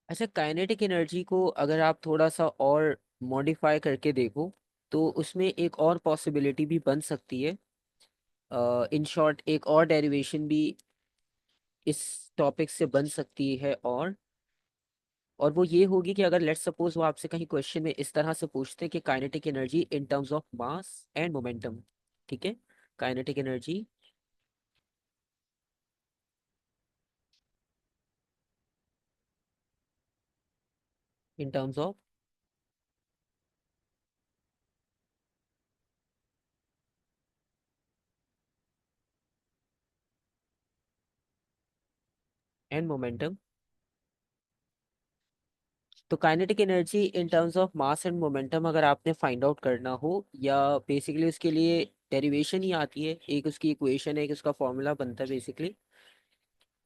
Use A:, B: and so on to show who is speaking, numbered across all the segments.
A: अच्छा, kinetic energy को अगर आप थोड़ा सा और मॉडिफाई करके देखो तो उसमें एक और पॉसिबिलिटी भी बन सकती है। इन शॉर्ट एक और डेरिवेशन भी इस टॉपिक से बन सकती है। और वो ये होगी कि अगर लेट्स सपोज वो आपसे कहीं क्वेश्चन में इस तरह से पूछते हैं कि kinetic energy in terms of mass and momentum. ठीक है, kinetic energy in terms of and momentum. तो kinetic energy in terms of mass and momentum अगर आपने फाइंड आउट करना हो, या बेसिकली उसके लिए डेरिवेशन ही आती है, एक उसकी इक्वेशन है, एक उसका फॉर्मूला बनता है बेसिकली।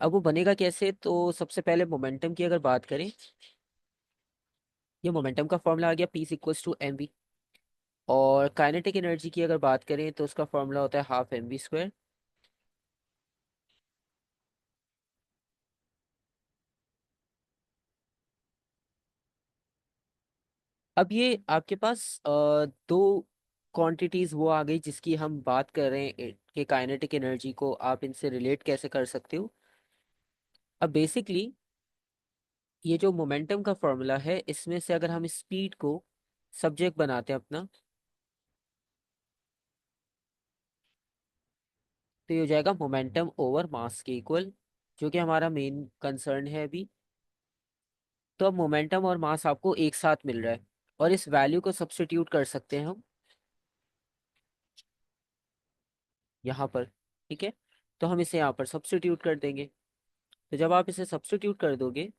A: अब वो बनेगा कैसे, तो सबसे पहले मोमेंटम की अगर बात करें, ये मोमेंटम का फॉर्मूला आ गया P equals to M V. और काइनेटिक एनर्जी की अगर बात करें तो उसका फॉर्मूला होता है हाफ एम वी स्क्वायर। अब ये आपके पास दो क्वांटिटीज वो आ गई जिसकी हम बात कर रहे हैं कि काइनेटिक एनर्जी को आप इनसे रिलेट कैसे कर सकते हो। अब बेसिकली ये जो मोमेंटम का फॉर्मूला है, इसमें से अगर हम स्पीड को सब्जेक्ट बनाते हैं अपना, तो ये हो जाएगा मोमेंटम ओवर मास के इक्वल, जो कि हमारा मेन कंसर्न है अभी। तो अब मोमेंटम और मास आपको एक साथ मिल रहा है, और इस वैल्यू को सब्स्टिट्यूट कर सकते हैं हम यहाँ पर। ठीक है, तो हम इसे यहाँ पर सब्स्टिट्यूट कर देंगे। तो जब आप इसे सब्स्टिट्यूट कर दोगे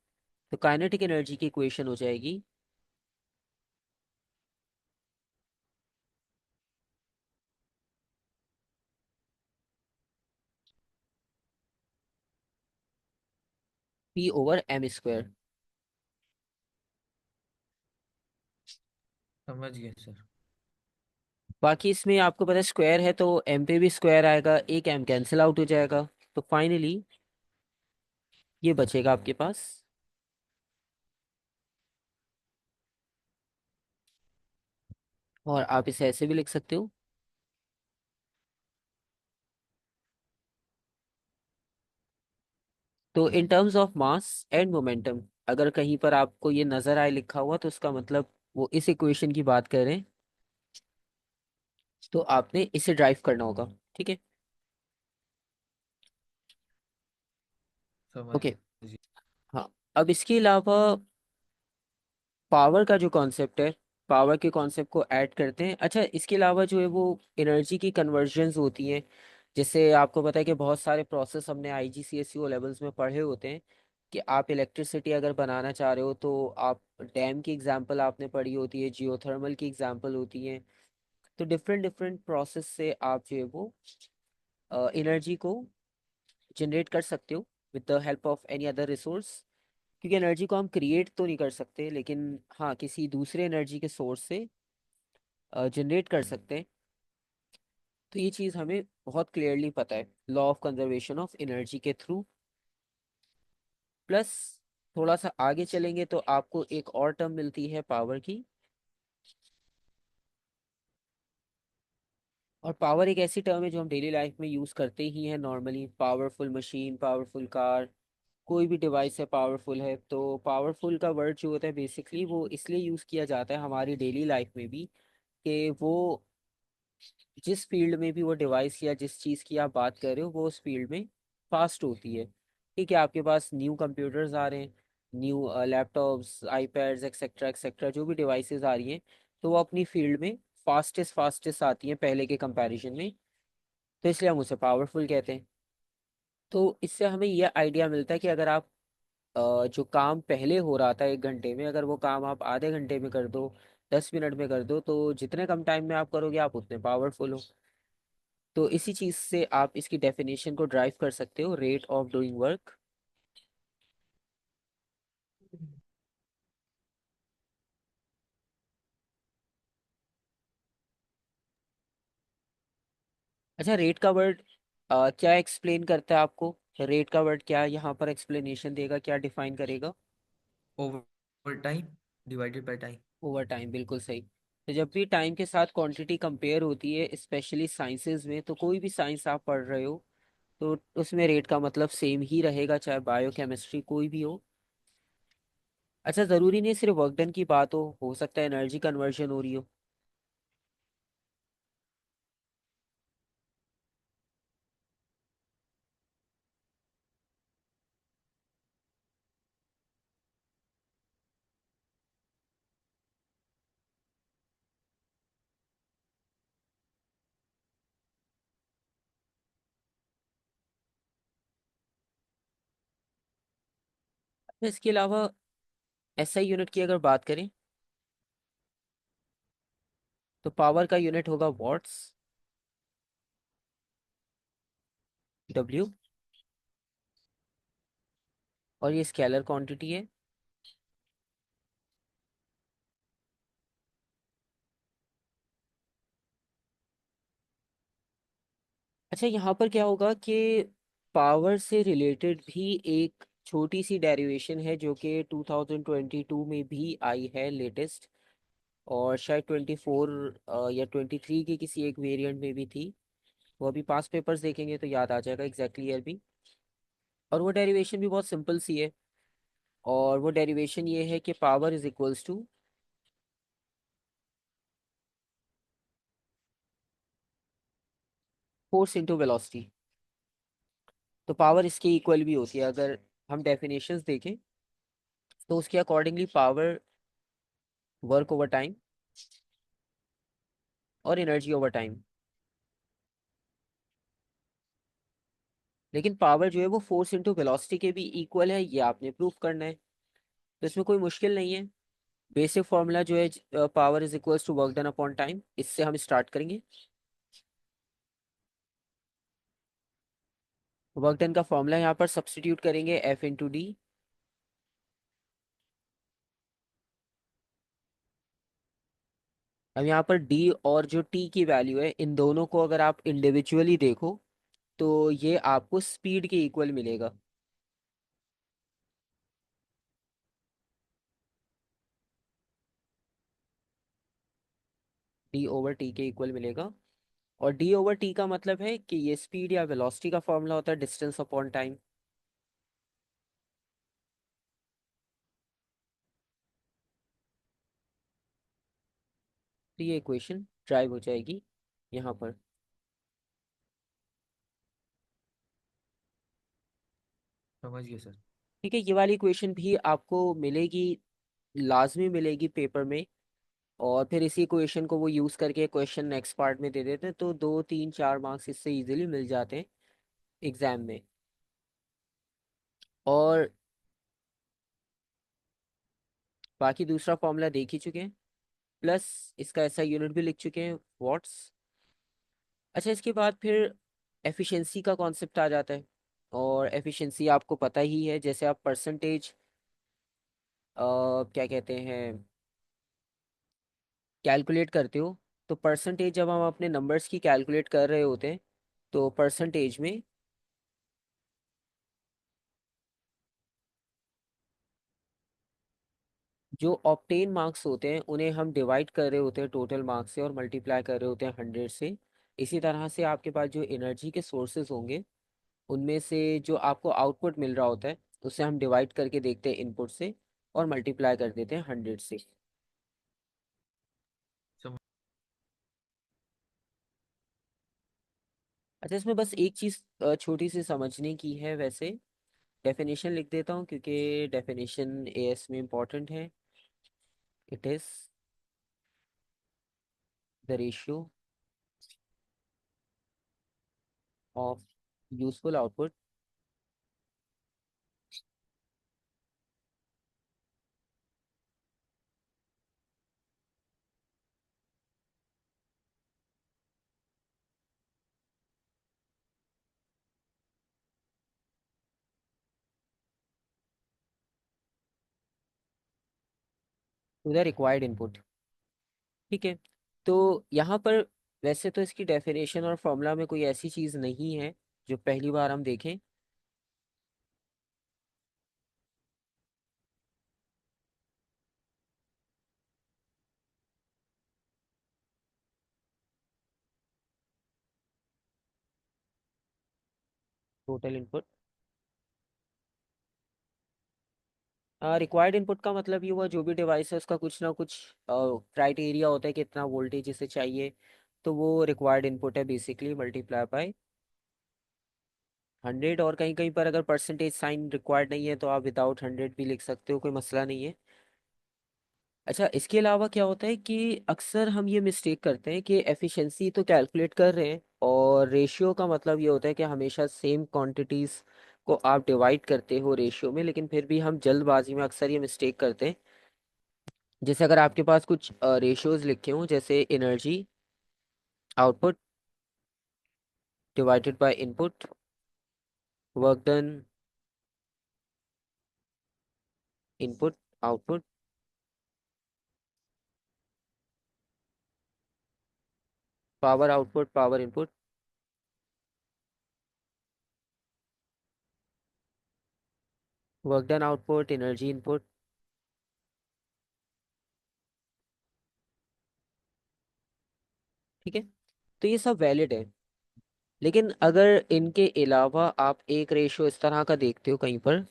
A: तो काइनेटिक एनर्जी की इक्वेशन हो जाएगी पी ओवर एम स्क्वायर।
B: समझ गए सर।
A: बाकी इसमें आपको पता है स्क्वायर है तो एम पे भी स्क्वायर आएगा, एक एम कैंसिल आउट हो जाएगा। तो फाइनली ये बचेगा आपके पास। और आप इसे ऐसे भी लिख सकते हो। तो इन terms of mass and momentum, अगर कहीं पर आपको ये नजर आए लिखा हुआ, तो उसका मतलब वो इस इक्वेशन की बात कर रहे हैं। तो आपने इसे ड्राइव करना होगा। ठीक है।
B: समझ
A: ओके।
B: गए।
A: हाँ, अब इसके अलावा पावर का जो कॉन्सेप्ट है, पावर के कॉन्सेप्ट को ऐड करते हैं। अच्छा, इसके अलावा जो है वो एनर्जी की कन्वर्जन्स होती हैं। जैसे आपको पता है कि बहुत सारे प्रोसेस हमने आईजीसीएसई लेवल्स में पढ़े होते हैं कि आप इलेक्ट्रिसिटी अगर बनाना चाह रहे हो तो आप डैम की एग्जांपल आपने पढ़ी होती है, जियोथर्मल की एग्जांपल होती है। तो डिफरेंट डिफरेंट प्रोसेस से आप जो है वो एनर्जी को जनरेट कर सकते हो with the help of any other resource. क्योंकि एनर्जी को हम क्रिएट तो नहीं कर सकते, लेकिन हाँ किसी दूसरे एनर्जी के सोर्स से जनरेट कर सकते हैं। तो ये चीज़ हमें बहुत क्लियरली पता है law of conservation of energy के थ्रू। प्लस थोड़ा सा आगे चलेंगे तो आपको एक और टर्म मिलती है पावर की। और पावर एक ऐसी टर्म है जो हम डेली लाइफ में यूज़ करते ही हैं normally. Powerful machine, powerful car, कोई भी डिवाइस है पावरफुल है। तो पावरफुल का वर्ड जो होता है बेसिकली वो इसलिए यूज़ किया जाता है हमारी डेली लाइफ में भी, कि वो जिस फील्ड में भी वो डिवाइस या जिस चीज़ की आप बात कर रहे हो वो उस फील्ड में फास्ट होती है। ठीक है, आपके पास न्यू कंप्यूटर्स आ रहे हैं, new laptops, iPads, etcetera etcetera, जो भी डिवाइसेस आ रही हैं, तो वो अपनी फील्ड में फास्टेस्ट फास्टेस्ट आती हैं पहले के कंपैरिजन में। तो इसलिए हम उसे पावरफुल कहते हैं। तो इससे हमें यह आइडिया मिलता है कि अगर आप जो काम पहले हो रहा था 1 घंटे में, अगर वो काम आप आधे घंटे में कर दो, 10 मिनट में कर दो, तो जितने कम टाइम में आप करोगे आप उतने पावरफुल हो। तो इसी चीज से आप इसकी डेफिनेशन को ड्राइव कर सकते हो, रेट ऑफ डूइंग वर्क। अच्छा, रेट का वर्ड क्या एक्सप्लेन करता है आपको? रेट का वर्ड क्या यहाँ पर एक्सप्लेनेशन देगा, क्या डिफाइन करेगा?
B: Over time divided by time.
A: Over time, बिल्कुल सही। तो जब भी टाइम के साथ क्वांटिटी कंपेयर होती है, स्पेशली साइंसेज में, तो कोई भी साइंस आप पढ़ रहे हो तो उसमें रेट का मतलब सेम ही रहेगा, चाहे बायोकेमिस्ट्री कोई भी हो। अच्छा, जरूरी नहीं सिर्फ वर्क डन की बात हो सकता है एनर्जी कन्वर्जन हो रही हो। अच्छा, इसके अलावा एसआई यूनिट की अगर बात करें तो पावर का यूनिट होगा वॉट्स। डब्ल्यू। और ये स्केलर क्वांटिटी है। अच्छा, यहाँ पर क्या होगा कि पावर से रिलेटेड भी एक छोटी सी डेरिवेशन है जो कि 2022 में भी आई है लेटेस्ट, और शायद 24 या 23 की किसी एक वेरिएंट में भी थी। वो अभी पास पेपर्स देखेंगे तो याद आ जाएगा एग्जैक्टली ईयर भी। और वो डेरिवेशन भी बहुत सिंपल सी है। और वो डेरिवेशन ये है कि power is equals to force into velocity. तो पावर इसके इक्वल भी होती है। अगर हम डेफिनेशंस देखें तो उसके accordingly power work over time और एनर्जी ओवर टाइम। लेकिन पावर जो है वो फोर्स इंटू वेलोसिटी के भी इक्वल है, ये आपने प्रूव करना है। तो इसमें कोई मुश्किल नहीं है। बेसिक फॉर्मूला जो है power is equals to work done upon time, इससे हम स्टार्ट करेंगे। वर्क डन का फॉर्मूला यहाँ पर सब्स्टिट्यूट करेंगे, एफ इंटू डी। अब यहाँ पर डी और जो टी की वैल्यू है, इन दोनों को अगर आप इंडिविजुअली देखो तो ये आपको स्पीड के इक्वल मिलेगा। डी ओवर टी के इक्वल मिलेगा। और डी ओवर टी का मतलब है कि ये स्पीड या वेलोसिटी का फॉर्मूला होता है डिस्टेंस अपॉन टाइम। तो ये इक्वेशन ड्राइव हो जाएगी यहाँ पर।
B: समझ गए सर।
A: ठीक है, ये वाली इक्वेशन भी आपको मिलेगी, लाजमी मिलेगी पेपर में। और फिर इसी इक्वेशन को वो यूज करके क्वेश्चन नेक्स्ट पार्ट में दे देते हैं, तो 2 3 4 मार्क्स इससे इजीली मिल जाते हैं एग्जाम में। और बाकी दूसरा फॉर्मूला देख ही चुके हैं, प्लस इसका ऐसा यूनिट भी लिख चुके हैं, वॉट्स। अच्छा, इसके बाद फिर एफिशिएंसी का कॉन्सेप्ट आ जाता है। और एफिशिएंसी आपको पता ही है, जैसे आप परसेंटेज क्या कहते हैं कैलकुलेट करते हो। तो परसेंटेज जब हम अपने नंबर्स की कैलकुलेट कर रहे होते हैं तो परसेंटेज में जो ऑप्टेन मार्क्स होते हैं उन्हें हम डिवाइड कर रहे होते हैं टोटल मार्क्स से और मल्टीप्लाई कर रहे होते हैं 100 से। इसी तरह से आपके पास जो एनर्जी के सोर्सेज होंगे उनमें से जो आपको आउटपुट मिल रहा होता है उसे हम डिवाइड करके देखते हैं इनपुट से और मल्टीप्लाई कर देते हैं 100 से।
B: समझ।
A: अच्छा, इसमें बस एक चीज़ छोटी सी समझने की है वैसे। डेफिनेशन लिख देता हूँ क्योंकि डेफिनेशन एएस में इम्पॉर्टेंट है। It is the ratio of useful output to the required input. ठीक है। तो यहाँ पर वैसे तो इसकी डेफिनेशन और फॉर्मूला में कोई ऐसी चीज़ नहीं है जो पहली बार हम देखें। Total input. रिक्वायर्ड इनपुट का मतलब ये हुआ जो भी डिवाइस है उसका कुछ ना कुछ क्राइटेरिया होता है कि इतना वोल्टेज इसे चाहिए, तो वो रिक्वायर्ड इनपुट है बेसिकली, मल्टीप्लाई बाय 100। और कहीं कहीं पर अगर परसेंटेज साइन रिक्वायर्ड नहीं है तो आप विदाउट 100 भी लिख सकते हो, कोई मसला नहीं है। अच्छा, इसके अलावा क्या होता है कि अक्सर हम ये मिस्टेक करते हैं कि एफिशिएंसी तो कैलकुलेट कर रहे हैं और रेशियो का मतलब ये होता है कि हमेशा सेम क्वांटिटीज़ को आप डिवाइड करते हो रेशियो में, लेकिन फिर भी हम जल्दबाजी में अक्सर ये मिस्टेक करते हैं। जैसे अगर आपके पास कुछ रेशियोज लिखे हों, जैसे energy output divided by input, work done input output, power output power input, work done output energy input, ठीक है। तो ये सब वैलिड है। लेकिन अगर इनके अलावा आप एक रेशियो इस तरह का देखते हो कहीं पर,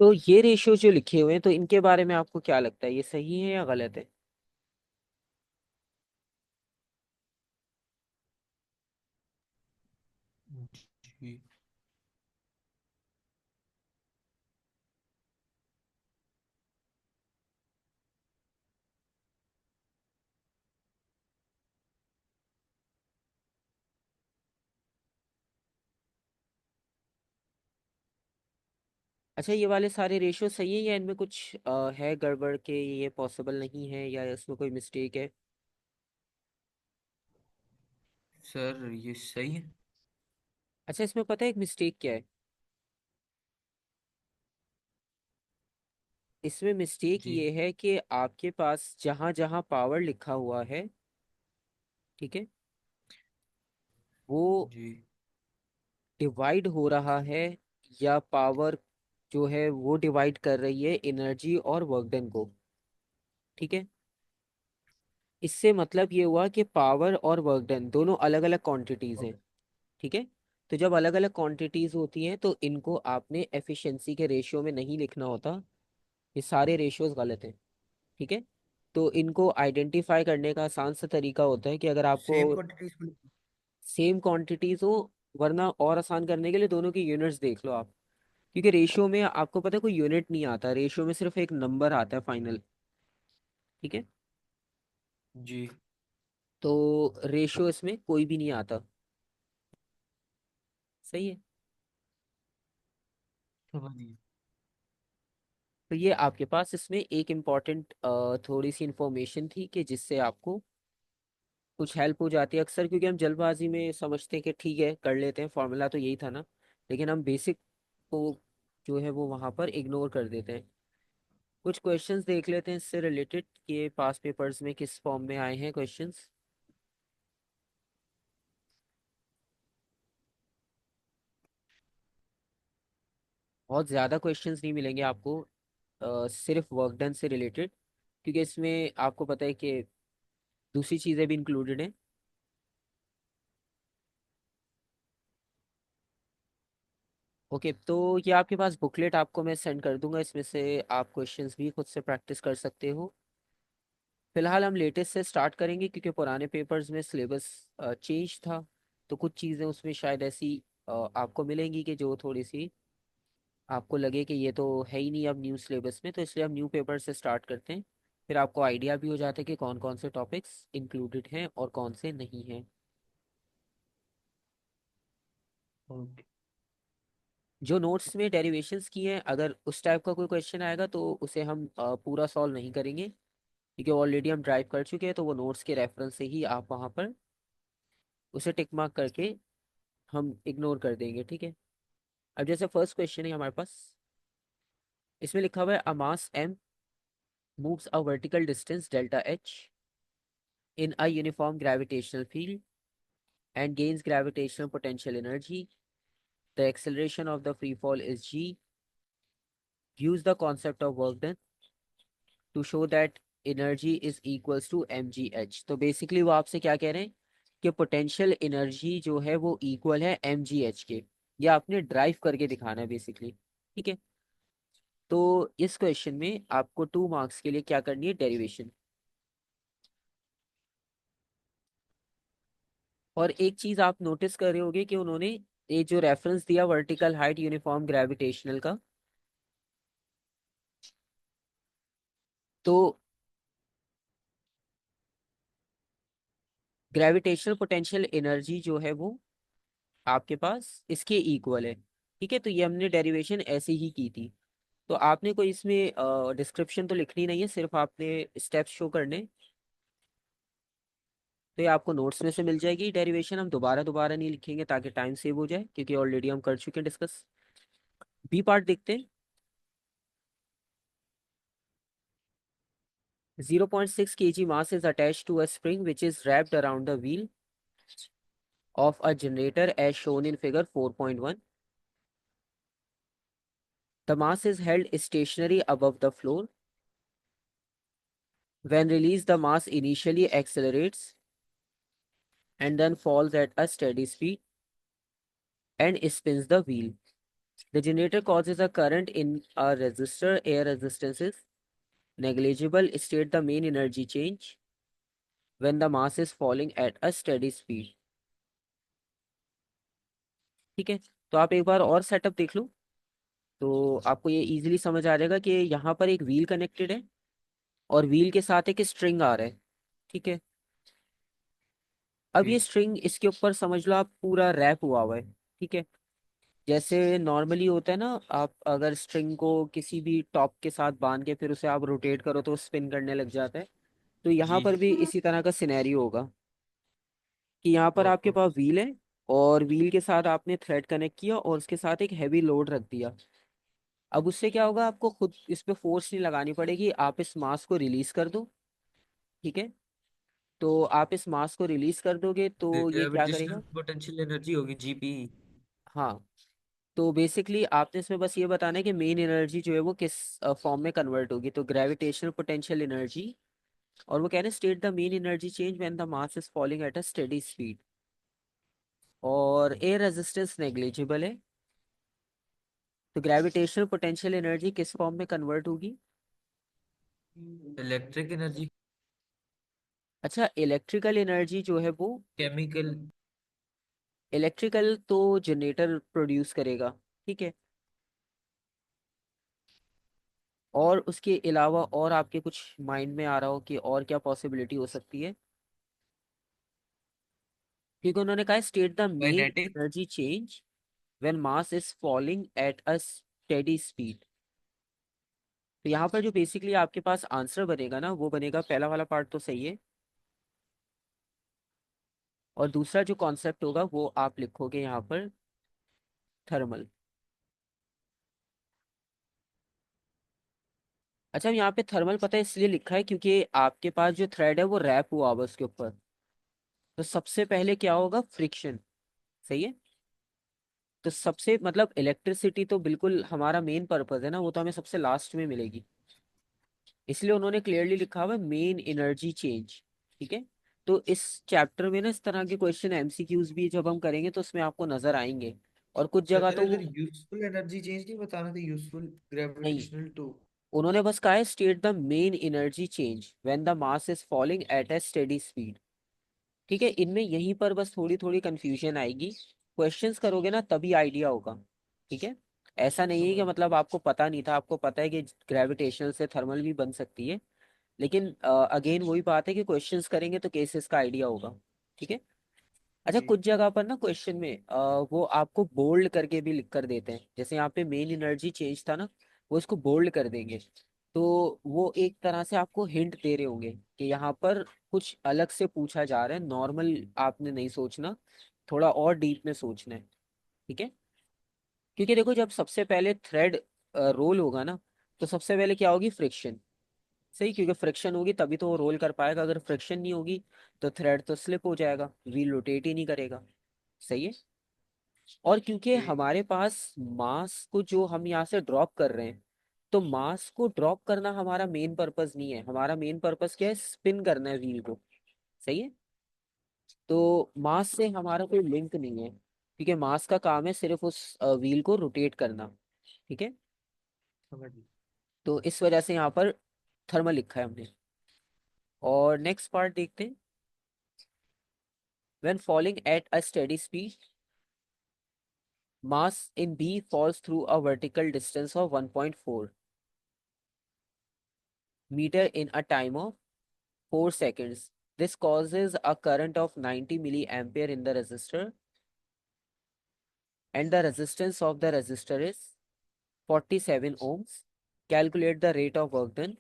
A: तो ये रेशियो जो लिखे हुए हैं तो इनके बारे में आपको क्या लगता है, ये सही है या गलत है?
B: जी।
A: अच्छा, ये वाले सारे रेशियो सही है या इनमें कुछ है गड़बड़ के ये पॉसिबल नहीं है या इसमें कोई मिस्टेक है?
B: सर ये सही है।
A: अच्छा, इसमें पता है एक मिस्टेक क्या है? इसमें मिस्टेक
B: जी।
A: ये है कि आपके पास जहां जहां पावर लिखा हुआ है, ठीक है, वो
B: जी।
A: डिवाइड हो रहा है, या पावर जो है वो डिवाइड कर रही है एनर्जी और वर्क डन को, ठीक है। इससे मतलब ये हुआ कि पावर और वर्क डन दोनों अलग अलग क्वांटिटीज हैं, ठीक है। तो जब अलग अलग क्वांटिटीज होती हैं तो इनको आपने एफिशिएंसी के रेशियो में नहीं लिखना होता। ये सारे रेशियोज गलत हैं, ठीक है। तो इनको आइडेंटिफाई करने का आसान सा तरीका होता है कि अगर आपको
B: सेम क्वांटिटीज में।
A: सेम क्वांटिटीज हो, वरना और आसान करने के लिए दोनों की यूनिट्स देख लो आप। क्योंकि रेशियो में आपको पता है कोई यूनिट नहीं आता, रेशियो में सिर्फ एक नंबर आता है फाइनल, ठीक है।
B: जी।
A: तो रेशियो इसमें कोई भी नहीं आता, सही है।
B: समझ गए।
A: तो ये आपके पास इसमें एक इम्पॉर्टेंट थोड़ी सी इंफॉर्मेशन थी कि जिससे आपको कुछ हेल्प हो जाती है अक्सर, क्योंकि हम जल्दबाजी में समझते हैं कि ठीक है कर लेते हैं, फॉर्मूला तो यही था ना, लेकिन हम बेसिक को जो है वो वहाँ पर इग्नोर कर देते हैं। कुछ क्वेश्चंस देख लेते हैं इससे रिलेटेड कि पास पेपर्स में किस फॉर्म में आए हैं क्वेश्चंस। बहुत ज़्यादा क्वेश्चंस नहीं मिलेंगे आपको, सिर्फ वर्क डन से रिलेटेड, क्योंकि इसमें आपको पता है कि दूसरी चीज़ें भी इंक्लूडेड हैं। ओके, तो ये आपके पास बुकलेट आपको मैं सेंड कर दूंगा, इसमें से आप क्वेश्चंस भी खुद से प्रैक्टिस कर सकते हो। फिलहाल हम लेटेस्ट से स्टार्ट करेंगे क्योंकि पुराने पेपर्स में सिलेबस चेंज था, तो कुछ चीज़ें उसमें शायद ऐसी आपको मिलेंगी कि जो थोड़ी सी आपको लगे कि ये तो है ही नहीं अब न्यू सिलेबस में, तो इसलिए हम न्यू पेपर से स्टार्ट करते हैं। फिर आपको आइडिया भी हो जाता है कि कौन कौन से टॉपिक्स इंक्लूडेड हैं और कौन से नहीं हैं।
B: ओके।
A: जो नोट्स में डेरिवेशंस की हैं, अगर उस टाइप का कोई क्वेश्चन आएगा तो उसे हम पूरा सॉल्व नहीं करेंगे, क्योंकि ऑलरेडी हम ड्राइव कर चुके हैं, तो वो नोट्स के रेफरेंस से ही आप वहाँ पर उसे टिक मार्क करके हम इग्नोर कर देंगे, ठीक है। अब जैसे फर्स्ट क्वेश्चन है हमारे पास, इसमें लिखा हुआ है अ मास m moves a vertical distance delta h in a uniform gravitational field and gains gravitational potential energy. The acceleration of the free fall is g. Use the concept of work done to show that energy is equals to mgh. तो basically वो आपसे क्या कह रहे हैं कि potential energy जो है वो इक्वल है mgh के, या आपने ड्राइव करके दिखाना है बेसिकली। ठीक है, तो इस क्वेश्चन में आपको 2 मार्क्स के लिए क्या करनी है, डेरिवेशन। और एक चीज आप नोटिस कर रहे होगे कि उन्होंने ये जो रेफरेंस दिया वर्टिकल हाइट यूनिफॉर्म ग्रेविटेशनल का, तो ग्रेविटेशनल पोटेंशियल एनर्जी जो है वो आपके पास इसके इक्वल है। ठीक है, तो ये हमने डेरिवेशन ऐसे ही की थी। तो आपने कोई इसमें डिस्क्रिप्शन तो लिखनी नहीं है, सिर्फ आपने स्टेप्स शो करने। तो ये आपको नोट्स में से मिल जाएगी डेरिवेशन, हम दोबारा दोबारा नहीं लिखेंगे ताकि टाइम सेव हो जाए, क्योंकि ऑलरेडी हम कर चुके हैं डिस्कस। बी पार्ट देखते हैं। 0.6 kg mass is attached to a spring which is wrapped around the wheel of a generator as shown in figure 4.1. The mass is held stationary above the floor. When released, the mass initially accelerates and then falls at a steady speed and spins the wheel. The generator causes a current in a resistor. Air resistance is negligible. State the main energy change when the mass is falling at a steady speed. ठीक है, तो आप एक बार और setup देख लो, तो आपको ये इजीली समझ आ जाएगा कि यहाँ पर एक व्हील कनेक्टेड है और व्हील के साथ एक स्ट्रिंग आ रहा है। ठीक है, अब ये
B: जी
A: स्ट्रिंग इसके ऊपर समझ लो आप पूरा रैप हुआ हुआ है। ठीक है, जैसे नॉर्मली होता है ना, आप अगर स्ट्रिंग को किसी भी टॉप के साथ बांध के फिर उसे आप रोटेट करो तो स्पिन करने लग जाता है। तो यहाँ
B: जी
A: पर भी इसी तरह का सिनेरियो होगा कि यहाँ पर आपके
B: ओ,
A: पास व्हील है और व्हील के साथ आपने थ्रेड कनेक्ट किया और उसके साथ एक हैवी लोड रख दिया। अब उससे क्या होगा, आपको खुद इस पे फोर्स नहीं लगानी पड़ेगी, आप इस मास को रिलीज कर दो। ठीक है, तो आप इस मास को रिलीज कर दोगे तो ये क्या
B: ग्रेविटेशनल
A: करेगा।
B: पोटेंशियल एनर्जी होगी जीपी।
A: हाँ, तो बेसिकली आपने इसमें बस ये बताना है कि मेन एनर्जी जो है वो किस फॉर्म में कन्वर्ट होगी, तो ग्रेविटेशनल पोटेंशियल एनर्जी। और वो कह रहे हैं state the main energy change when the mass is falling at a steady speed. और एयर रेजिस्टेंस नेग्लिजिबल है, तो ग्रेविटेशनल पोटेंशियल एनर्जी किस फॉर्म में कन्वर्ट होगी।
B: Electric energy.
A: अच्छा, इलेक्ट्रिकल एनर्जी जो है वो,
B: केमिकल।
A: इलेक्ट्रिकल तो जनरेटर प्रोड्यूस करेगा। ठीक है, और उसके अलावा और आपके कुछ माइंड में आ रहा हो कि और क्या पॉसिबिलिटी हो सकती है, क्योंकि उन्होंने कहा state the main
B: kinetic.
A: Energy change when mass is falling at a steady speed. तो यहाँ पर जो बेसिकली आपके पास आंसर बनेगा ना, वो बनेगा, पहला वाला पार्ट तो सही है, और दूसरा जो कॉन्सेप्ट होगा वो आप लिखोगे यहाँ पर थर्मल। अच्छा, यहाँ पे थर्मल पता है इसलिए लिखा है क्योंकि आपके पास जो थ्रेड है वो रैप हुआ होगा उसके ऊपर, तो सबसे पहले क्या होगा, फ्रिक्शन। सही है, तो सबसे मतलब इलेक्ट्रिसिटी तो बिल्कुल हमारा मेन पर्पज है ना, वो तो हमें सबसे लास्ट में मिलेगी, इसलिए उन्होंने क्लियरली लिखा हुआ है मेन एनर्जी चेंज। ठीक है, तो इस चैप्टर में ना इस तरह के क्वेश्चन एमसीक्यूज भी जब हम करेंगे तो उसमें आपको नजर आएंगे, और कुछ जगह
B: सर
A: तो
B: अगर
A: वो
B: यूजफुल एनर्जी चेंज नहीं बताना था, यूजफुल
A: नहीं,
B: ग्रेविटेशनल टू।
A: उन्होंने बस कहा है state the main energy change when the mass is falling at a steady speed. ठीक है, इनमें यहीं पर बस थोड़ी थोड़ी कंफ्यूजन आएगी, क्वेश्चंस करोगे ना तभी आइडिया होगा। ठीक है, ऐसा नहीं है कि
B: समझ।
A: मतलब आपको पता नहीं था, आपको पता है कि ग्रेविटेशनल से थर्मल भी बन सकती है, लेकिन अगेन वही बात है कि क्वेश्चंस करेंगे तो केसेस का आइडिया होगा। ठीक है, अच्छा
B: जी
A: कुछ जगह पर ना क्वेश्चन में वो आपको बोल्ड करके भी लिख कर देते हैं, जैसे यहाँ पे मेन एनर्जी चेंज था ना, वो इसको बोल्ड कर देंगे, तो वो एक तरह से आपको हिंट दे रहे होंगे कि यहाँ पर कुछ अलग से पूछा जा रहा है, नॉर्मल आपने नहीं सोचना, थोड़ा और डीप में सोचना है। ठीक है, क्योंकि देखो जब सबसे पहले थ्रेड रोल होगा ना, तो सबसे पहले क्या होगी, फ्रिक्शन। सही, क्योंकि फ्रिक्शन होगी तभी तो वो रोल कर पाएगा, अगर फ्रिक्शन नहीं होगी तो थ्रेड तो स्लिप हो जाएगा, व्हील रोटेट ही नहीं करेगा। सही है। और क्योंकि
B: ओके।
A: हमारे पास मास को जो हम यहाँ से ड्रॉप कर रहे हैं, तो मास को ड्रॉप करना हमारा मेन पर्पस नहीं है, हमारा मेन पर्पस क्या है, स्पिन करना है व्हील को। सही है। तो मास से हमारा कोई लिंक नहीं है, क्योंकि मास का काम है सिर्फ उस व्हील को रोटेट करना। ठीक है।
B: समझ गया।
A: तो इस वजह से यहाँ पर थर्मल लिखा है हमने। और नेक्स्ट पार्ट देखते हैं। When falling at a steady speed, mass in B falls through a vertical distance of 1.4 meter in a time of 4 seconds. This causes a current of 90 milliampere in the resistor, and the resistance of the resistor is 47 ohms. Calculate the rate of work done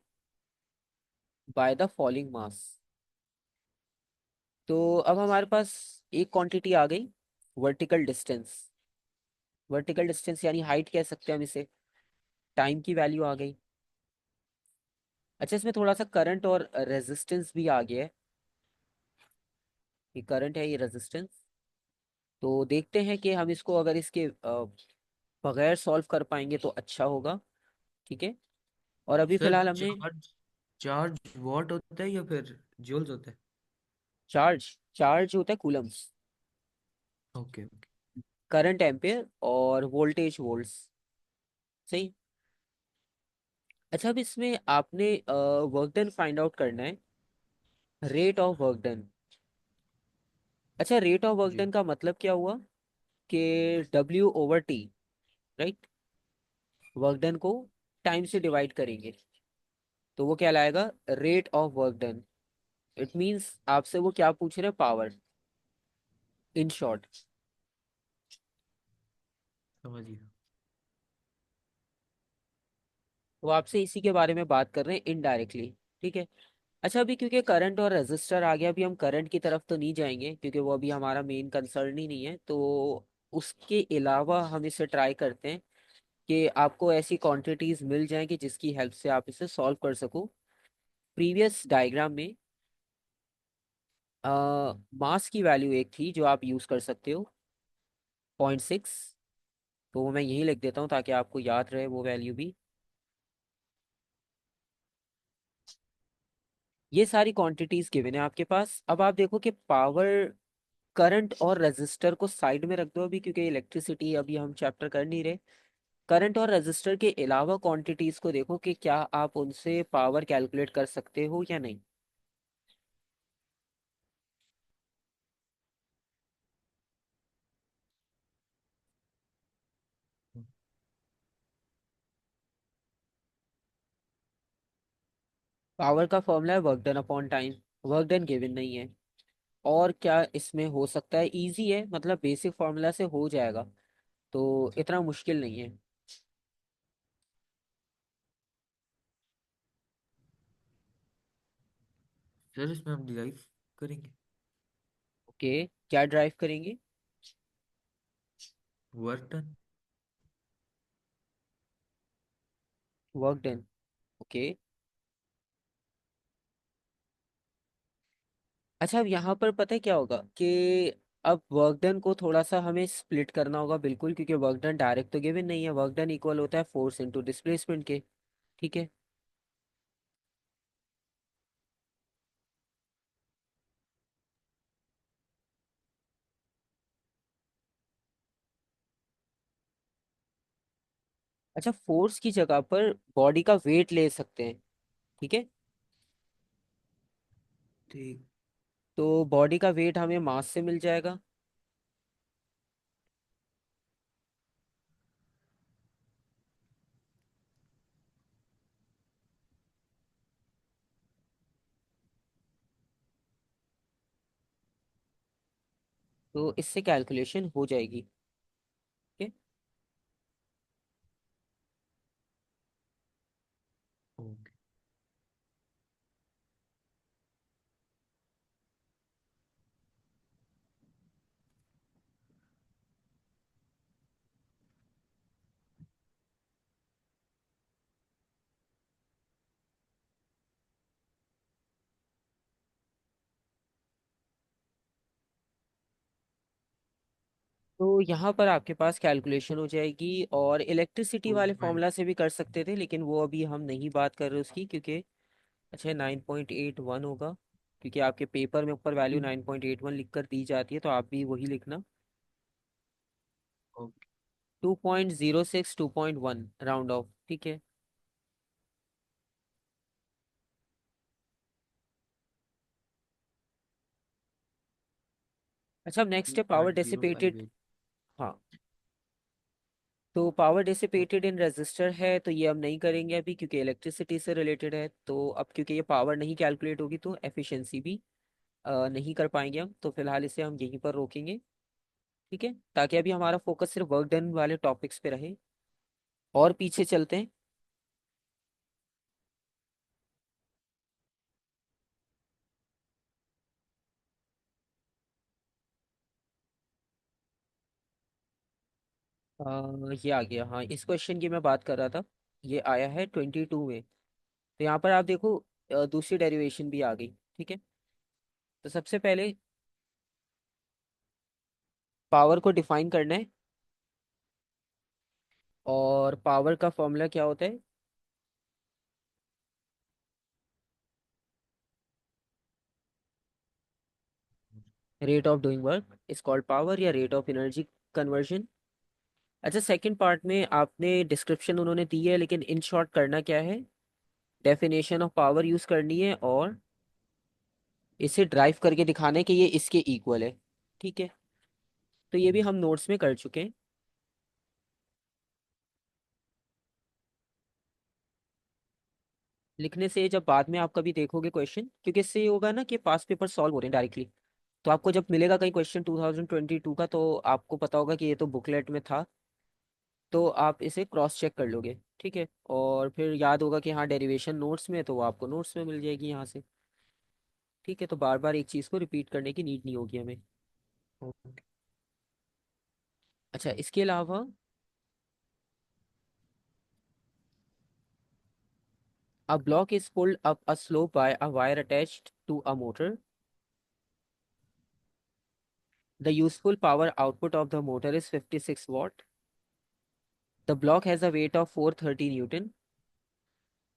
A: by the falling mass. तो अब हमारे पास एक quantity आ गई, vertical distance. Vertical distance यानी height कह सकते हैं हम इसे। टाइम की वैल्यू आ गई। अच्छा, इसमें थोड़ा सा करंट और रेजिस्टेंस भी आ गया है। ये करंट है, ये रेजिस्टेंस। तो देखते हैं कि हम इसको अगर इसके बगैर सॉल्व कर पाएंगे तो अच्छा होगा। ठीक है। और अभी
B: सर
A: फिलहाल हमने
B: चार्ज, चार्ज वॉट होता है या फिर जूल्स होता है?
A: चार्ज, चार्ज होता है Coulomb's,
B: okay okay.
A: Current ampere और वोल्टेज वोल्ट्स। सही। अच्छा, अब इसमें आपने वर्क डन फाइंड आउट करना है, रेट ऑफ वर्क डन। अच्छा, रेट ऑफ वर्क
B: जी।
A: डन का मतलब क्या हुआ कि W/T, राइट। वर्क डन को टाइम से डिवाइड करेंगे तो वो क्या लाएगा, rate of work done. It means आपसे वो क्या पूछ रहे हैं, पावर, इन शॉर्ट।
B: समझ गया।
A: वो आपसे इसी के बारे में बात कर रहे हैं इनडायरेक्टली। ठीक है। अच्छा, अभी क्योंकि करंट और रेजिस्टर आ गया, अभी हम करंट की तरफ तो नहीं जाएंगे क्योंकि वो अभी हमारा मेन कंसर्न ही नहीं है। तो उसके अलावा हम इसे ट्राई करते हैं कि आपको ऐसी क्वांटिटीज मिल जाएं कि जिसकी हेल्प से आप इसे सॉल्व कर सको। प्रीवियस डायग्राम में मास की वैल्यू एक थी जो आप यूज कर सकते हो, 0.6। तो वो मैं यही लिख देता हूँ ताकि आपको याद रहे वो वैल्यू भी। ये सारी क्वांटिटीज गिवन है आपके पास। अब आप देखो कि पावर, करंट और रेजिस्टर को साइड में रख दो अभी, क्योंकि इलेक्ट्रिसिटी अभी हम चैप्टर कर नहीं रहे। करंट और रेजिस्टर के अलावा क्वांटिटीज को देखो कि क्या आप उनसे पावर कैलकुलेट कर सकते हो या नहीं। पावर का फॉर्मूला है work done upon time. Work done given नहीं है। और क्या इसमें हो सकता है, इजी है, मतलब बेसिक फॉर्मूला से हो जाएगा, तो इतना मुश्किल नहीं है।
B: सर इसमें हम डिराइव करेंगे
A: ओके, क्या ड्राइव करेंगे,
B: work done.
A: Work done. Okay. अच्छा, अब यहाँ पर पता है क्या होगा कि अब वर्क डन को थोड़ा सा हमें स्प्लिट करना होगा, बिल्कुल, क्योंकि वर्क डन डायरेक्ट तो गिवन नहीं है। वर्क डन इक्वल होता है फोर्स इनटू डिस्प्लेसमेंट के। ठीक है। अच्छा, फोर्स की जगह पर बॉडी का वेट ले सकते हैं। ठीक है।
B: ठीक।
A: तो बॉडी का वेट हमें मास से मिल जाएगा। तो इससे कैलकुलेशन हो जाएगी। ठीक है।
B: ओके।
A: तो यहाँ पर आपके पास कैलकुलेशन हो जाएगी, और इलेक्ट्रिसिटी
B: टू
A: वाले
B: पॉइंट
A: फॉर्मूला से भी कर सकते थे, लेकिन वो अभी हम नहीं बात कर रहे उसकी, क्योंकि अच्छा 9.81 होगा, क्योंकि आपके पेपर में ऊपर वैल्यू 9.81 लिख कर दी जाती है, तो आप भी वही लिखना।
B: ओके।
A: 2.06, 2.1 राउंड ऑफ, ठीक है। अच्छा, अब नेक्स्ट
B: टू
A: है power
B: point zero five
A: dissipated.
B: At
A: हाँ, तो पावर डिसिपेटेड इन रेजिस्टर है, तो ये हम नहीं करेंगे अभी, क्योंकि इलेक्ट्रिसिटी से रिलेटेड है। तो अब क्योंकि ये पावर नहीं कैलकुलेट होगी, तो एफिशिएंसी भी नहीं कर पाएंगे हम, तो फिलहाल इसे हम यहीं पर रोकेंगे। ठीक है, ताकि अभी हमारा फोकस सिर्फ वर्क डन वाले टॉपिक्स पे रहे। और पीछे चलते हैं। ये आ गया, हाँ, इस क्वेश्चन की मैं बात कर रहा था। ये आया है 22 में। तो यहाँ पर आप देखो, दूसरी डेरिवेशन भी आ गई। ठीक है, तो सबसे पहले पावर को डिफाइन करना है, और पावर का फॉर्मूला क्या होता है? Rate of doing work is called power, या रेट ऑफ एनर्जी कन्वर्जन। अच्छा, सेकंड पार्ट में आपने डिस्क्रिप्शन उन्होंने दी है, लेकिन इन शॉर्ट करना क्या है? डेफिनेशन ऑफ पावर यूज करनी है, और इसे ड्राइव करके दिखाना है कि ये इसके इक्वल है। ठीक है, तो ये भी हम नोट्स में कर चुके हैं। लिखने से जब बाद में आप कभी देखोगे क्वेश्चन, क्योंकि इससे ये होगा ना कि पास्ट पेपर सॉल्व हो रहे हैं डायरेक्टली, तो आपको जब मिलेगा कहीं क्वेश्चन 2022 का, तो आपको पता होगा कि ये तो बुकलेट में था, तो आप इसे क्रॉस चेक कर लोगे। ठीक है, और फिर याद होगा कि हाँ डेरिवेशन नोट्स में है, तो वो आपको नोट्स में मिल जाएगी यहाँ से। ठीक है, तो बार बार एक चीज़ को रिपीट करने की नीड नहीं होगी हमें।
B: ओके।
A: अच्छा, इसके अलावा a block is pulled up a slope by a wire attached to a motor. The useful power output of the motor is 56 watt. The block has a weight of 430 Newton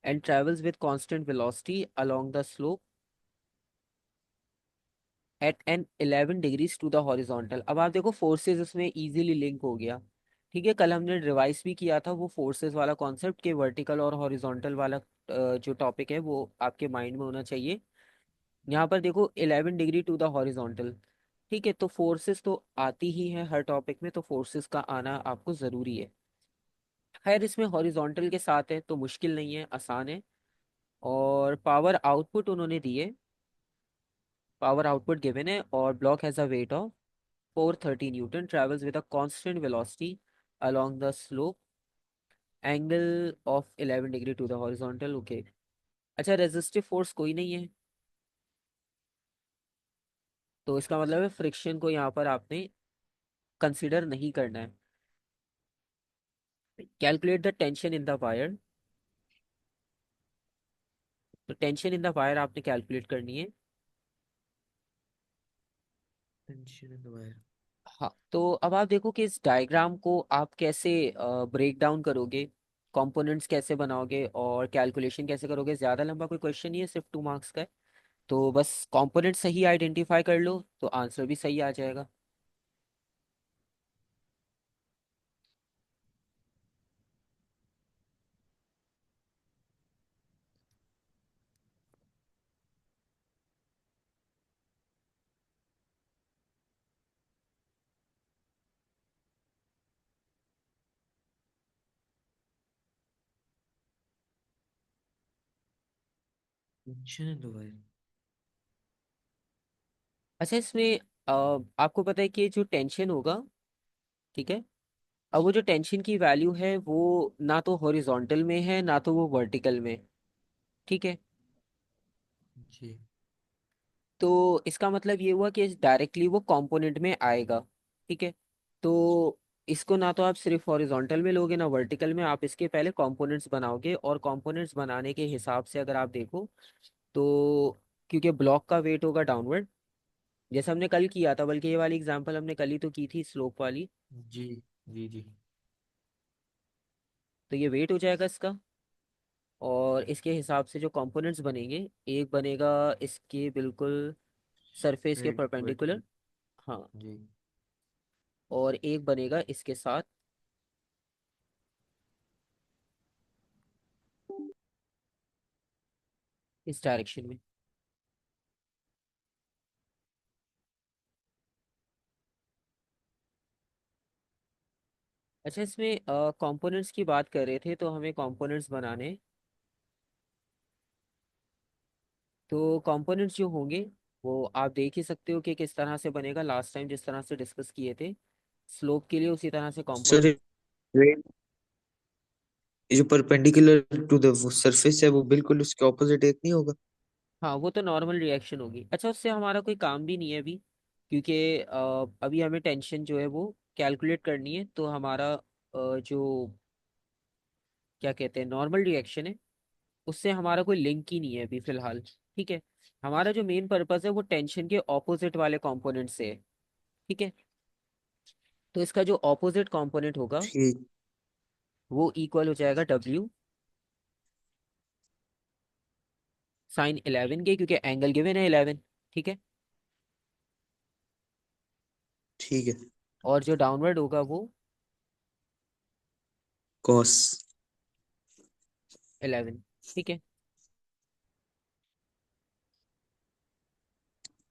A: and travels with constant velocity along the slope at an 11 degrees to the horizontal. अब आप देखो forces इसमें easily link हो गया। ठीक है, कल हमने रिवाइज भी किया था वो फोर्सेस वाला कॉन्सेप्ट, के वर्टिकल और हॉरिजॉन्टल वाला जो टॉपिक है वो आपके माइंड में होना चाहिए। यहाँ पर देखो 11 डिग्री टू द हॉरिजॉन्टल। ठीक है, तो फोर्सेस तो आती ही है हर टॉपिक में, तो फोर्सेस का आना आपको ज़रूरी है। खैर, इसमें हॉरिजॉन्टल के साथ है तो मुश्किल नहीं है, आसान है। और पावर आउटपुट उन्होंने दिए, पावर आउटपुट गिवन है, और block has a weight of 430 newton, travels with a constant velocity along the slope, angle of 11 degree to the horizontal. Okay. अच्छा, रेजिस्टिव फोर्स कोई नहीं है, तो इसका मतलब है फ्रिक्शन को यहाँ पर आपने कंसिडर नहीं करना है। Calculate the tension in the wire. तो टेंशन इन द वायर आपने कैलकुलेट करनी है।
B: Tension in the wire.
A: हाँ, तो अब आप देखो कि इस डायग्राम को आप कैसे ब्रेक डाउन करोगे, कंपोनेंट्स कैसे बनाओगे, और कैलकुलेशन कैसे करोगे। ज़्यादा लंबा कोई क्वेश्चन नहीं है, सिर्फ 2 मार्क्स का है। तो बस कंपोनेंट सही आइडेंटिफाई कर लो, तो आंसर भी सही आ जाएगा।
B: Tension in the wire.
A: अच्छा, इसमें आपको पता है कि जो टेंशन होगा, ठीक है, अब वो जो टेंशन की वैल्यू है वो ना तो हॉरिजॉन्टल में है ना तो वो वर्टिकल में। ठीक है,
B: जी।
A: तो इसका मतलब ये हुआ कि डायरेक्टली वो कंपोनेंट में आएगा। ठीक है, तो इसको ना तो आप सिर्फ हॉरिजॉन्टल में लोगे ना वर्टिकल में, आप इसके पहले कंपोनेंट्स बनाओगे, और कंपोनेंट्स बनाने के हिसाब से अगर आप देखो, तो क्योंकि ब्लॉक का वेट होगा डाउनवर्ड, जैसे हमने कल किया था, बल्कि ये वाली एग्जांपल हमने कल ही तो की थी, स्लोप वाली।
B: जी जी जी।
A: तो ये वेट हो जाएगा इसका। और इसके हिसाब से जो कंपोनेंट्स बनेंगे, एक बनेगा इसके बिल्कुल सरफेस के
B: वेट वेट
A: परपेंडिकुलर। हाँ।
B: जी।
A: और एक बनेगा इसके साथ इस डायरेक्शन में। अच्छा, इसमें कंपोनेंट्स की बात कर रहे थे तो हमें कंपोनेंट्स बनाने। तो कंपोनेंट्स जो होंगे वो आप देख ही सकते हो कि किस तरह से बनेगा, लास्ट टाइम जिस तरह से डिस्कस किए थे स्लोप के लिए, उसी तरह से
B: सर,
A: कंपोनेंट।
B: वेट ये जो परपेंडिकुलर टू द सरफेस है वो बिल्कुल उसके ऑपोजिट एक नहीं होगा?
A: हाँ, वो तो नॉर्मल रिएक्शन होगी। अच्छा, उससे हमारा कोई काम भी नहीं है अभी, क्योंकि अभी हमें टेंशन जो है वो कैलकुलेट करनी है। तो हमारा जो क्या कहते हैं नॉर्मल रिएक्शन है, उससे हमारा कोई लिंक ही नहीं है अभी फिलहाल। ठीक है। हमारा जो मेन पर्पस है वो टेंशन के ऑपोजिट वाले कंपोनेंट से है। ठीक है। तो इसका जो ऑपोजिट कंपोनेंट होगा
B: ठीक।
A: वो इक्वल हो जाएगा W साइन 11 के, क्योंकि एंगल गिवन है 11। ठीक है।
B: ठीक है।
A: और जो डाउनवर्ड होगा वो
B: कॉस।
A: 11। ठीक है।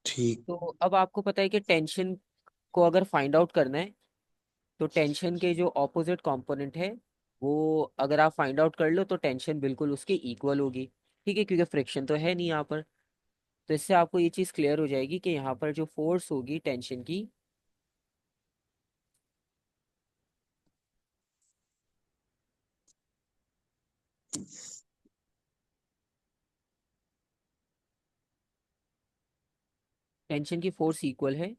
B: ठीक।
A: तो अब आपको पता है कि टेंशन को अगर फाइंड आउट करना है, तो टेंशन के जो ऑपोजिट कंपोनेंट है वो अगर आप फाइंड आउट कर लो तो टेंशन बिल्कुल उसके इक्वल होगी। ठीक है, क्योंकि फ्रिक्शन तो है नहीं यहाँ पर। तो इससे आपको ये चीज़ क्लियर हो जाएगी कि यहाँ पर जो फोर्स होगी टेंशन की, टेंशन की फोर्स इक्वल है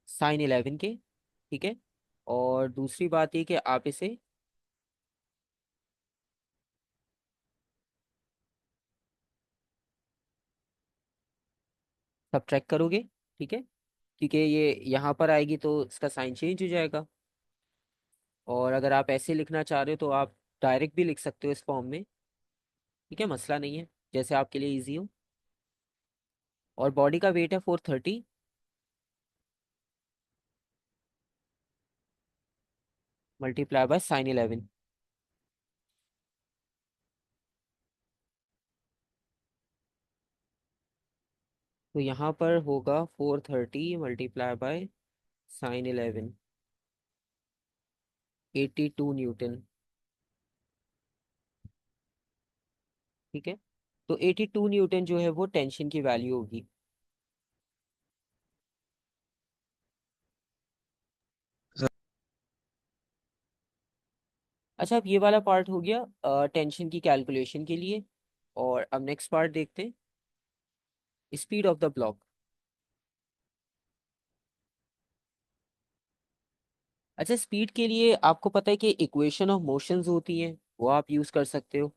A: साइन 11 के। ठीक है। और दूसरी बात ये कि आप इसे सब्ट्रैक्ट करोगे। ठीक है, क्योंकि ये यहाँ पर आएगी तो इसका साइन चेंज हो जाएगा। और अगर आप ऐसे लिखना चाह रहे हो तो आप डायरेक्ट भी लिख सकते हो इस फॉर्म में। ठीक है, मसला नहीं है, जैसे आपके लिए इजी हो। और बॉडी का वेट है 430 मल्टीप्लाई बाय साइन 11। तो यहाँ पर होगा 430 मल्टीप्लाई बाय साइन 11, 82 न्यूटन। ठीक है। तो 82 न्यूटन जो है वो टेंशन की वैल्यू होगी। अच्छा, अब ये वाला पार्ट हो गया टेंशन की कैलकुलेशन के लिए। और अब नेक्स्ट पार्ट देखते हैं, स्पीड ऑफ द ब्लॉक। अच्छा, स्पीड के लिए आपको पता है कि इक्वेशन ऑफ मोशंस होती हैं, वो आप यूज़ कर सकते हो।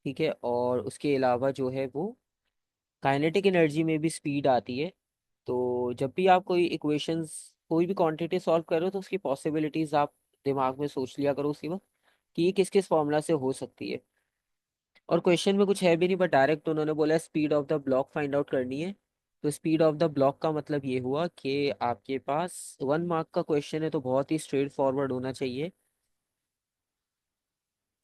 A: ठीक है। और उसके अलावा जो है वो काइनेटिक एनर्जी में भी स्पीड आती है। तो जब भी आप कोई इक्वेशंस, कोई भी क्वांटिटी सॉल्व करो तो उसकी पॉसिबिलिटीज आप दिमाग में सोच लिया करो उसी वक्त कि ये किस किस फॉर्मूला से हो सकती है। और क्वेश्चन में कुछ है भी नहीं, बट डायरेक्ट उन्होंने बोला speed of the block find out करनी है। तो स्पीड ऑफ द ब्लॉक का मतलब ये हुआ कि आपके पास 1 मार्क का क्वेश्चन है तो बहुत ही स्ट्रेट फॉरवर्ड होना चाहिए।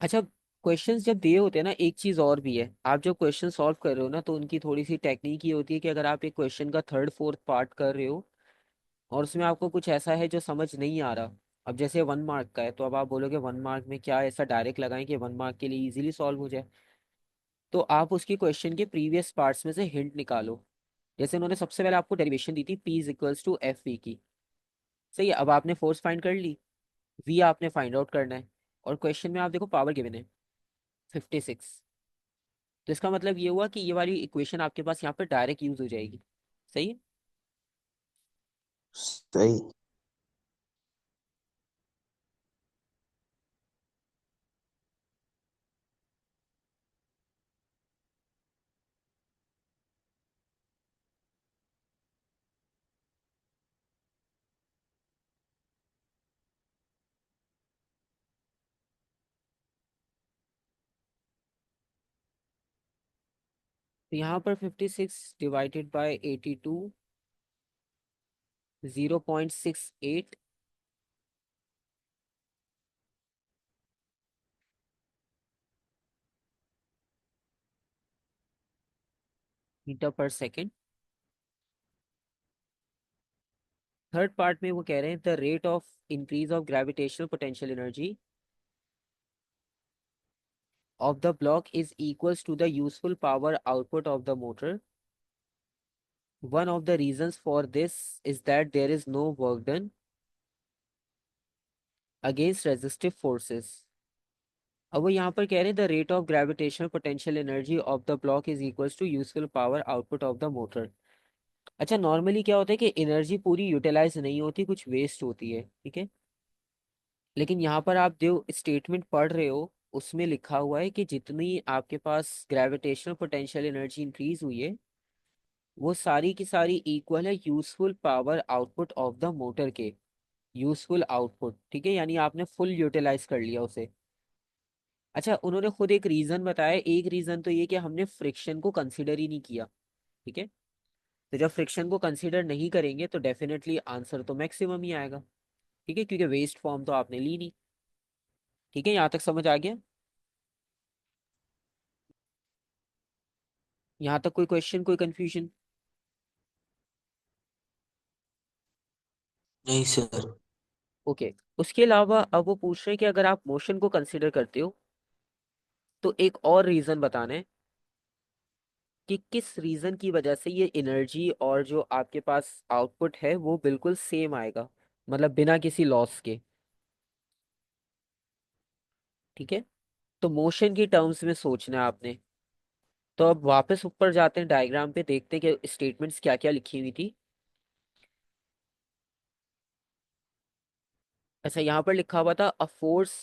A: अच्छा, क्वेश्चंस जब दिए होते हैं ना, एक चीज़ और भी है, आप जब क्वेश्चन सॉल्व कर रहे हो ना तो उनकी थोड़ी सी टेक्निक ये होती है कि अगर आप एक क्वेश्चन का थर्ड फोर्थ पार्ट कर रहे हो और उसमें आपको कुछ ऐसा है जो समझ नहीं आ रहा, अब जैसे 1 मार्क का है तो अब आप बोलोगे 1 मार्क में क्या ऐसा डायरेक्ट लगाएं कि 1 मार्क के लिए इजीली सॉल्व हो जाए। तो आप उसकी क्वेश्चन के प्रीवियस पार्ट्स में से हिंट निकालो। जैसे उन्होंने सबसे पहले आपको डेरिवेशन दी थी P is equals to F V की। सही है, अब आपने फोर्स फाइंड कर ली, V आपने फाइंड आउट करना है। और क्वेश्चन में आप देखो पावर गिवन है 56। तो इसका मतलब ये हुआ कि ये वाली इक्वेशन आपके पास यहाँ पर डायरेक्ट यूज हो जाएगी। सही है।
B: सही।
A: तो यहाँ पर 56 डिवाइडेड बाय 82, 0.68 मीटर पर सेकेंड। थर्ड पार्ट में वो कह रहे हैं the rate of increase of gravitational potential energy of the block is equals to the useful power output of the motor. One of the reasons for this is that there is no work done against resistive forces. अब वो यहाँ पर कह रहे हैं the rate of gravitational potential energy of the block is equals to useful power output of the motor. अच्छा, normally क्या होता है कि एनर्जी पूरी यूटिलाइज नहीं होती, कुछ वेस्ट होती है, ठीक है। लेकिन यहाँ पर आप जो स्टेटमेंट पढ़ रहे हो उसमें लिखा हुआ है कि जितनी आपके पास ग्रेविटेशनल पोटेंशियल एनर्जी इंक्रीज हुई है वो सारी की सारी इक्वल है useful power output of the motor के। यूजफुल आउटपुट, ठीक है, यानी आपने फुल यूटिलाइज कर लिया उसे। अच्छा, उन्होंने खुद एक रीजन बताया, एक रीजन तो ये कि हमने फ्रिक्शन को कंसिडर ही नहीं किया, ठीक है। तो जब फ्रिक्शन को कंसिडर नहीं करेंगे तो डेफिनेटली आंसर तो मैक्सिमम ही आएगा, ठीक है, क्योंकि वेस्ट फॉर्म तो आपने ली नहीं। ठीक है, यहाँ तक समझ आ गया? यहाँ तक कोई क्वेश्चन, कोई कंफ्यूजन?
B: नहीं सर।
A: ओके। उसके अलावा अब वो पूछ रहे हैं कि अगर आप मोशन को कंसिडर करते हो तो एक और रीजन बताना है कि किस रीजन की वजह से ये एनर्जी और जो आपके पास आउटपुट है वो बिल्कुल सेम आएगा, मतलब बिना किसी लॉस के, ठीक है। तो मोशन की टर्म्स में सोचना है आपने। तो अब वापस ऊपर जाते हैं, डायग्राम पे देखते हैं कि स्टेटमेंट्स क्या क्या लिखी हुई थी। अच्छा, यहाँ पर लिखा हुआ था a force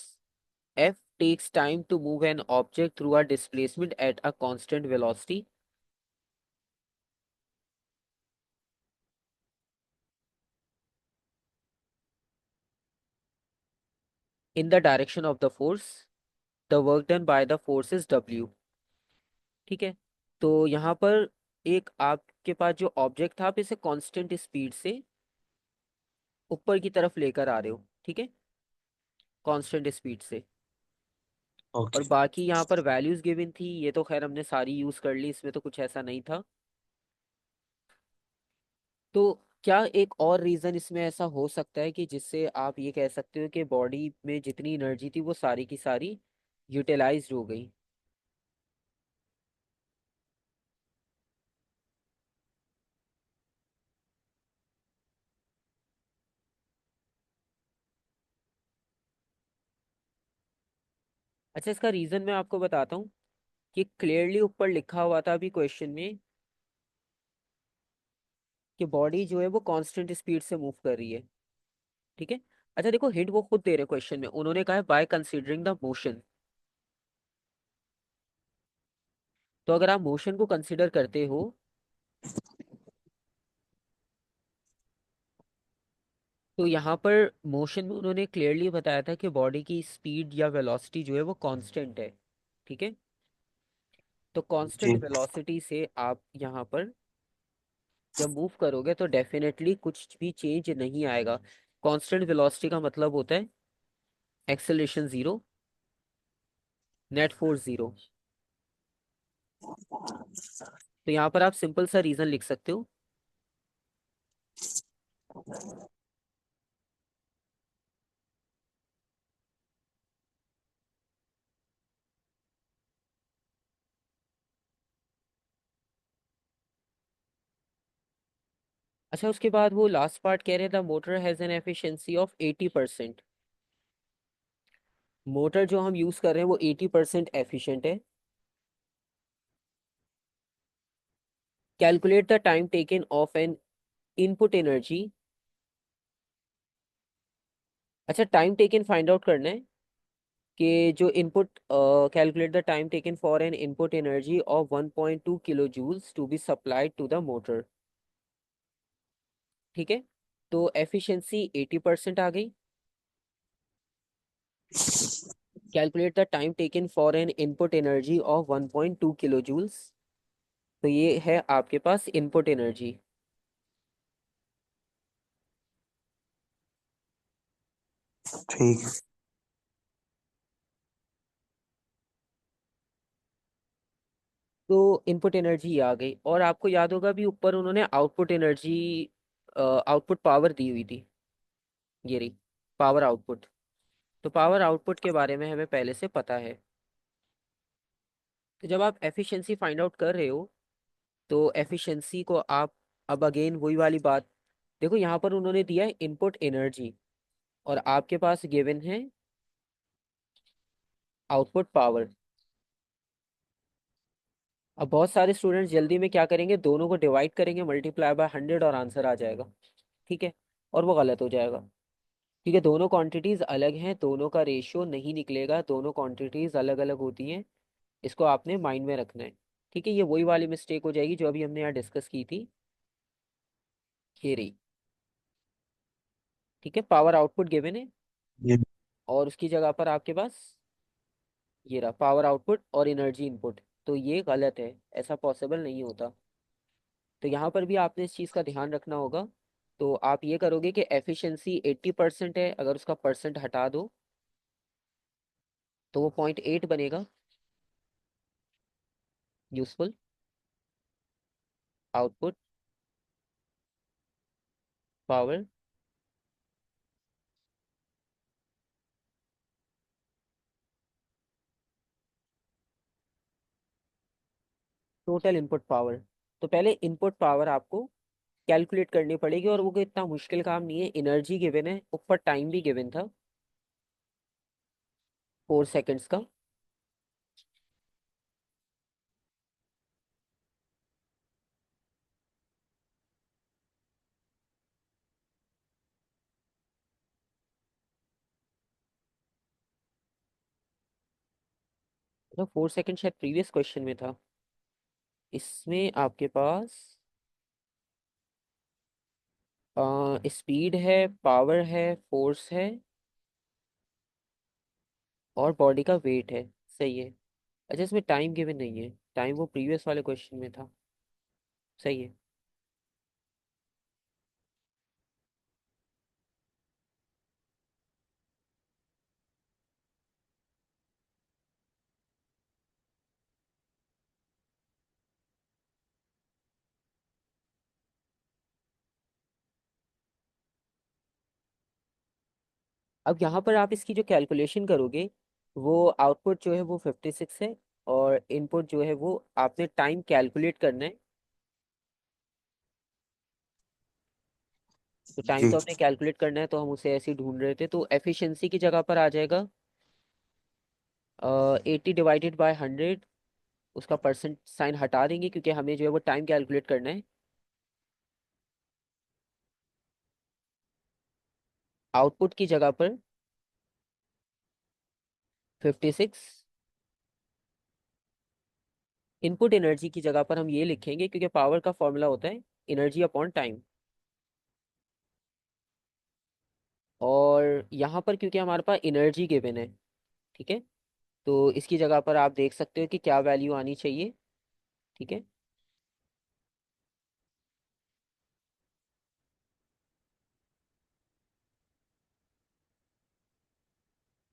A: F takes time to move an object through a displacement at a constant velocity in the direction of the force. The work done by the force is W, ठीक है। तो यहाँ पर एक आपके पास जो ऑब्जेक्ट था आप इसे कांस्टेंट स्पीड से ऊपर की तरफ लेकर आ रहे हो, ठीक है, कांस्टेंट स्पीड से। और
B: ओके।
A: बाकी यहाँ पर वैल्यूज गिवन थी, ये तो खैर हमने सारी यूज कर ली, इसमें तो कुछ ऐसा नहीं था। तो क्या एक और रीजन इसमें ऐसा हो सकता है कि जिससे आप ये कह सकते हो कि बॉडी में जितनी एनर्जी थी वो सारी की सारी यूटिलाइज्ड हो गई? अच्छा, इसका रीजन मैं आपको बताता हूँ कि क्लियरली ऊपर लिखा हुआ था अभी क्वेश्चन में कि बॉडी जो है वो कांस्टेंट स्पीड से मूव कर रही है, ठीक है। अच्छा देखो, हिंट वो खुद दे रहे क्वेश्चन में, उन्होंने कहा है बाय कंसीडरिंग द मोशन। तो अगर आप मोशन को कंसीडर करते हो तो यहाँ पर मोशन में उन्होंने क्लियरली बताया था कि बॉडी की स्पीड या वेलोसिटी जो है वो कांस्टेंट है, ठीक है। तो कांस्टेंट
B: जी।
A: वेलोसिटी से आप यहाँ पर जब मूव करोगे तो डेफिनेटली कुछ भी चेंज नहीं आएगा। कांस्टेंट वेलोसिटी का मतलब होता है acceleration zero, net force zero. तो यहाँ पर आप सिंपल सा रीजन लिख सकते हो। अच्छा, उसके बाद वो लास्ट पार्ट कह रहे थे motor has an efficiency of 80%। Motor जो हम यूज कर रहे हैं वो 80% एफिशिएंट है। Calculate the time taken of an input energy. अच्छा, टाइम टेकन फाइंड आउट करना है कि जो input, calculate the time taken for an input energy of 1.2 kilo joules to be supplied to the motor, ठीक है। तो efficiency 80% आ गई। Calculate the time taken for an input energy of 1.2 kilo joules. तो ये है आपके पास इनपुट एनर्जी।
B: ठीक है।
A: तो इनपुट एनर्जी आ गई, और आपको याद होगा भी ऊपर उन्होंने आउटपुट एनर्जी, आउटपुट पावर दी हुई थी, ये रही पावर आउटपुट। तो पावर आउटपुट के बारे में हमें पहले से पता है। तो जब आप एफिशिएंसी फाइंड आउट कर रहे हो, तो एफिशिएंसी को आप, अब अगेन वही वाली बात, देखो यहाँ पर उन्होंने दिया है इनपुट एनर्जी, और आपके पास गिवन है आउटपुट पावर। अब बहुत सारे स्टूडेंट्स जल्दी में क्या करेंगे, दोनों को डिवाइड करेंगे, मल्टीप्लाई बाय 100 और आंसर आ जाएगा। ठीक है, और वो गलत हो जाएगा, क्योंकि दोनों क्वांटिटीज अलग हैं, दोनों का रेशियो नहीं निकलेगा, दोनों क्वांटिटीज अलग अलग होती हैं। इसको आपने माइंड में रखना है। ठीक है, ये वही वाली मिस्टेक हो जाएगी जो अभी हमने यहाँ डिस्कस की थी, ये रही। ठीक है, पावर आउटपुट गिवन है,
B: ये
A: और उसकी जगह पर आपके पास ये रहा पावर आउटपुट और एनर्जी इनपुट। तो ये गलत है, ऐसा पॉसिबल नहीं होता। तो यहाँ पर भी आपने इस चीज़ का ध्यान रखना होगा। तो आप ये करोगे कि एफिशिएंसी 80% है, अगर उसका परसेंट हटा दो तो वो 0.8 बनेगा, useful output power total input power. तो पहले इनपुट पावर आपको कैलकुलेट करनी पड़ेगी, और वो कोई इतना मुश्किल काम नहीं है। एनर्जी गिवन है, ऊपर टाइम भी गिवन था 4 सेकेंड्स का। तो 4 सेकेंड शायद प्रीवियस क्वेश्चन में था, इसमें आपके पास स्पीड है, पावर है, फोर्स है, और बॉडी का वेट है। सही है। अच्छा, इसमें टाइम गिवन नहीं है, टाइम वो प्रीवियस वाले क्वेश्चन में था। सही है। अब यहाँ पर आप इसकी जो कैलकुलेशन करोगे, वो आउटपुट जो है वो 56 है, और इनपुट जो है वो आपने टाइम कैलकुलेट करना है। तो टाइम तो
B: ठीक।
A: हमने कैलकुलेट करना है, तो हम उसे ऐसे ही ढूंढ रहे थे। तो एफिशिएंसी की जगह पर आ जाएगा 80/100। उसका परसेंट साइन हटा देंगे, क्योंकि हमें जो है वो टाइम कैलकुलेट करना है। आउटपुट की जगह पर 56, इनपुट एनर्जी की जगह पर हम ये लिखेंगे, क्योंकि पावर का फॉर्मूला होता है एनर्जी अपॉन टाइम। और यहाँ पर क्योंकि हमारे पास एनर्जी गिवन है, ठीक है, तो इसकी जगह पर आप देख सकते हो कि क्या वैल्यू आनी चाहिए। ठीक है,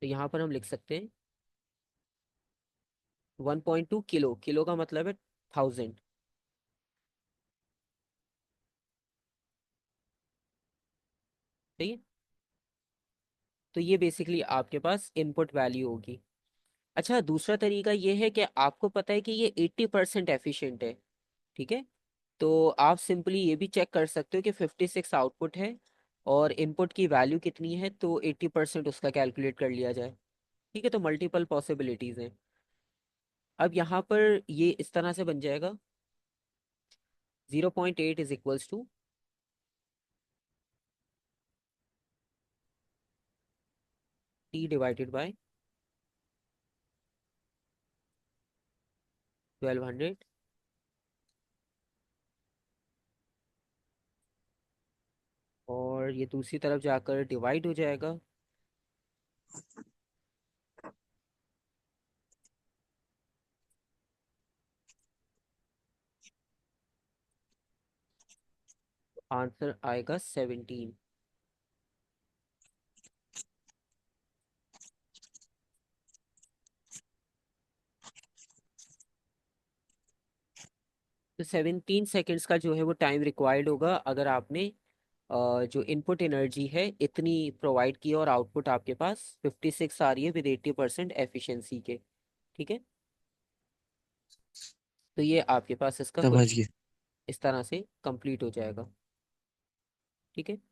A: तो यहाँ पर हम लिख सकते हैं 1.2 किलो, किलो का मतलब है 1000। ठीक है, तो ये बेसिकली आपके पास इनपुट वैल्यू होगी। अच्छा, दूसरा तरीका ये है कि आपको पता है कि ये 80% एफिशिएंट है। ठीक है, तो आप सिंपली ये भी चेक कर सकते हो कि 56 आउटपुट है और इनपुट की वैल्यू कितनी है, तो 80% उसका कैलकुलेट कर लिया जाए। ठीक है, तो मल्टीपल पॉसिबिलिटीज हैं। अब यहाँ पर ये इस तरह से बन जाएगा, 0.8 is equals to T divided by 1200, और ये दूसरी तरफ जाकर डिवाइड हो जाएगा। आंसर आएगा 17। तो 17 सेकेंड्स का जो है वो टाइम रिक्वायर्ड होगा अगर आपने जो इनपुट एनर्जी है इतनी प्रोवाइड की और आउटपुट आपके पास 56 आ रही है विद 80% एफिशिएंसी के। ठीक है। तो ये आपके पास इसका
B: समझ
A: क्वेश्चन
B: गया।
A: इस तरह से कंप्लीट हो जाएगा। ठीक है।